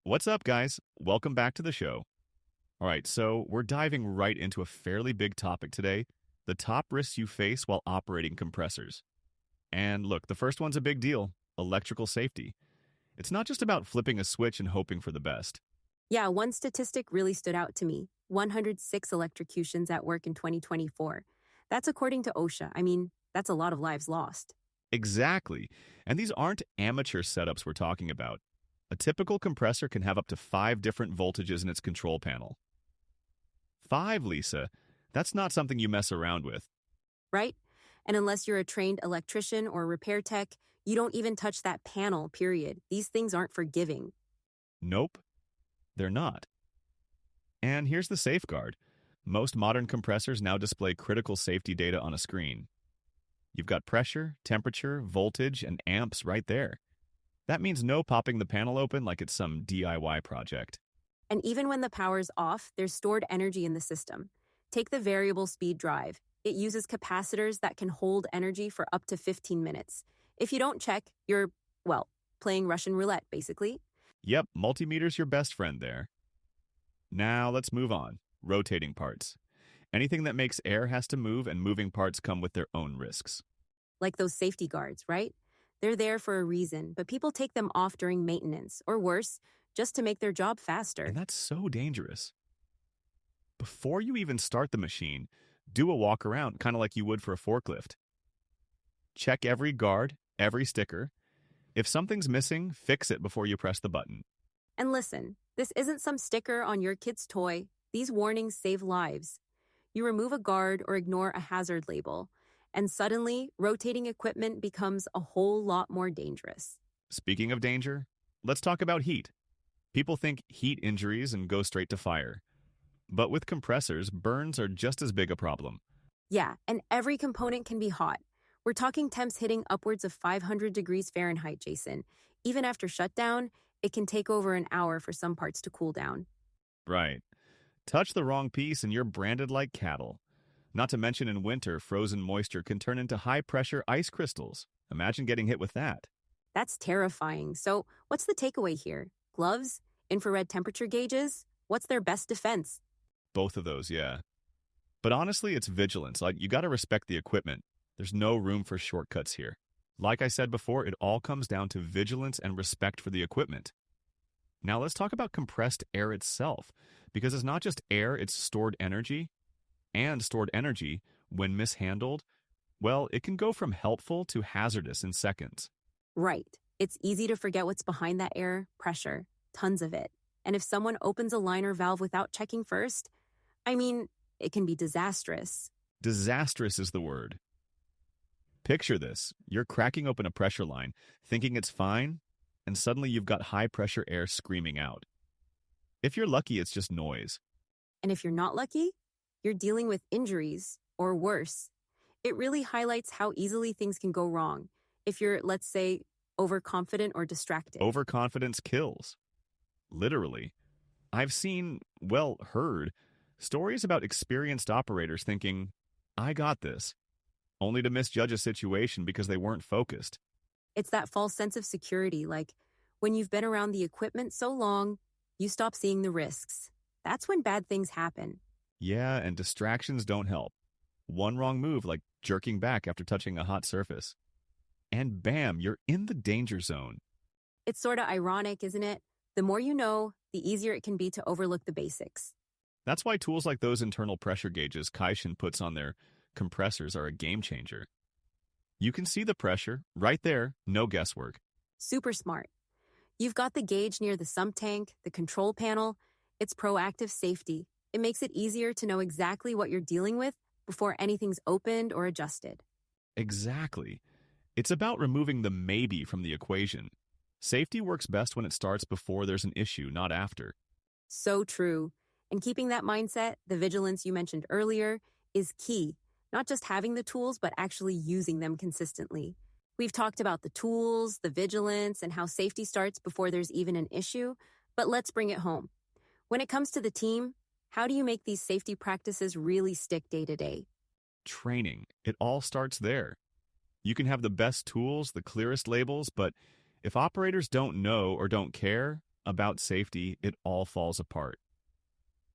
What's up, guys? Welcome back to the show. All right, so we're diving right into a fairly big topic today, the top risks you face while operating compressors. And look, the first one's a big deal, electrical safety. It's not just about flipping a switch and hoping for the best. Yeah, one statistic really stood out to me: 106 electrocutions at work in 2024. That's according to OSHA. That's a lot of lives lost. Exactly. And these aren't amateur setups we're talking about. A typical compressor can have up to 5 different voltages in its control panel. 5, Lisa. That's not something you mess around with. Right? And unless you're a trained electrician or repair tech, you don't even touch that panel, period. These things aren't forgiving. Nope, they're not. And here's the safeguard. Most modern compressors now display critical safety data on a screen. You've got pressure, temperature, voltage, and amps right there. That means no popping the panel open like it's some DIY project. And even when the power's off, there's stored energy in the system. Take the variable speed drive. It uses capacitors that can hold energy for up to 15 minutes. If you don't check, you're, well, playing Russian roulette, basically. Yep, multimeter's your best friend there. Now let's move on. Rotating parts. Anything that makes air has to move, and moving parts come with their own risks. Like those safety guards, right? They're there for a reason, but people take them off during maintenance, or worse, just to make their job faster. And that's so dangerous. Before you even start the machine, do a walk around, kind of like you would for a forklift. Check every guard, every sticker. If something's missing, fix it before you press the button. And listen, this isn't some sticker on your kid's toy. These warnings save lives. You remove a guard or ignore a hazard label, and suddenly, rotating equipment becomes a whole lot more dangerous. Speaking of danger, let's talk about heat. People think heat injuries and go straight to fire. But with compressors, burns are just as big a problem. Yeah, and every component can be hot. We're talking temps hitting upwards of 500 degrees Fahrenheit, Jason. Even after shutdown, it can take over an hour for some parts to cool down. Right. Touch the wrong piece and you're branded like cattle. Not to mention in winter, frozen moisture can turn into high-pressure ice crystals. Imagine getting hit with that. That's terrifying. So, what's the takeaway here? Gloves? Infrared temperature gauges? What's their best defense? Both of those, yeah. But honestly, it's vigilance. You gotta respect the equipment. There's no room for shortcuts here. Like I said before, it all comes down to vigilance and respect for the equipment. Now let's talk about compressed air itself, because it's not just air, it's stored energy. And stored energy, when mishandled, well, it can go from helpful to hazardous in seconds. Right. It's easy to forget what's behind that air: pressure, tons of it. And if someone opens a line or valve without checking first, it can be disastrous. Disastrous is the word. Picture this. You're cracking open a pressure line, thinking it's fine, and suddenly you've got high-pressure air screaming out. If you're lucky, it's just noise. And if you're not lucky, you're dealing with injuries, or worse. It really highlights how easily things can go wrong if you're, let's say, overconfident or distracted. Overconfidence kills. Literally. I've seen, heard, stories about experienced operators thinking, I got this, only to misjudge a situation because they weren't focused. It's that false sense of security, like when you've been around the equipment so long, you stop seeing the risks. That's when bad things happen. Yeah, and distractions don't help. One wrong move, like jerking back after touching a hot surface. And bam, you're in the danger zone. It's sort of ironic, isn't it? The more you know, the easier it can be to overlook the basics. That's why tools like those internal pressure gauges Kaishan puts on their compressors are a game changer. You can see the pressure right there, no guesswork. Super smart. You've got the gauge near the sump tank, the control panel. It's proactive safety. It makes it easier to know exactly what you're dealing with before anything's opened or adjusted. Exactly. It's about removing the maybe from the equation. Safety works best when it starts before there's an issue, not after. So true. And keeping that mindset, the vigilance you mentioned earlier, is key. Not just having the tools, but actually using them consistently. We've talked about the tools, the vigilance, and how safety starts before there's even an issue, but let's bring it home. When it comes to the team, how do you make these safety practices really stick day to day? Training. It all starts there. You can have the best tools, the clearest labels, but if operators don't know or don't care, about safety, it all falls apart.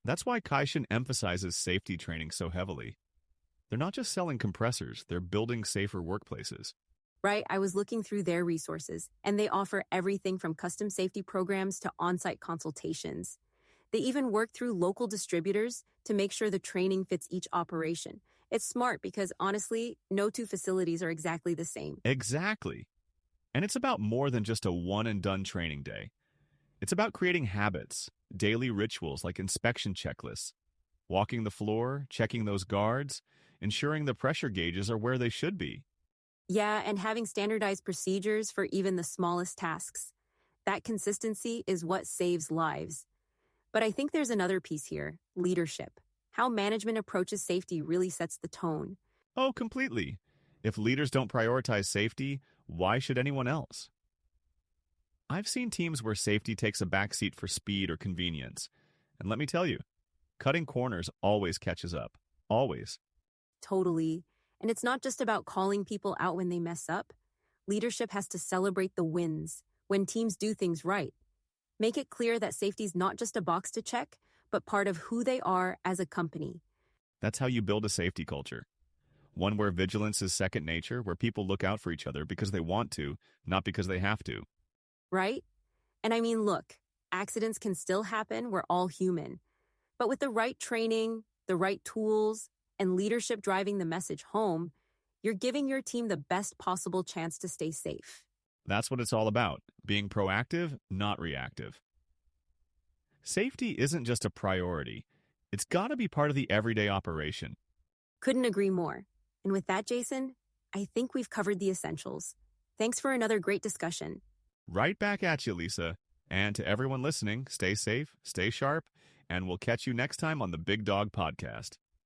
That's why Kaishan emphasizes safety training so heavily. They're not just selling compressors, they're building safer workplaces. Right? I was looking through their resources, and they offer everything from custom safety programs to on-site consultations. They even work through local distributors to make sure the training fits each operation. It's smart because, honestly, no two facilities are exactly the same. Exactly. And it's about more than just a one-and-done training day. It's about creating habits, daily rituals like inspection checklists, walking the floor, checking those guards, ensuring the pressure gauges are where they should be. Yeah, and having standardized procedures for even the smallest tasks. That consistency is what saves lives. But I think there's another piece here, leadership. How management approaches safety really sets the tone. Oh, completely. If leaders don't prioritize safety, why should anyone else? I've seen teams where safety takes a backseat for speed or convenience. And let me tell you, cutting corners always catches up. Always. Totally. And it's not just about calling people out when they mess up. Leadership has to celebrate the wins, when teams do things right. Make it clear that safety's not just a box to check, but part of who they are as a company. That's how you build a safety culture. One where vigilance is second nature, where people look out for each other because they want to, not because they have to. Right? And I mean, look, accidents can still happen. We're all human. But with the right training, the right tools, and leadership driving the message home, you're giving your team the best possible chance to stay safe. That's what it's all about, being proactive, not reactive. Safety isn't just a priority. It's got to be part of the everyday operation. Couldn't agree more. And with that, Jason, I think we've covered the essentials. Thanks for another great discussion. Right back at you, Lisa. And to everyone listening, stay safe, stay sharp, and we'll catch you next time on the Big Dog Podcast.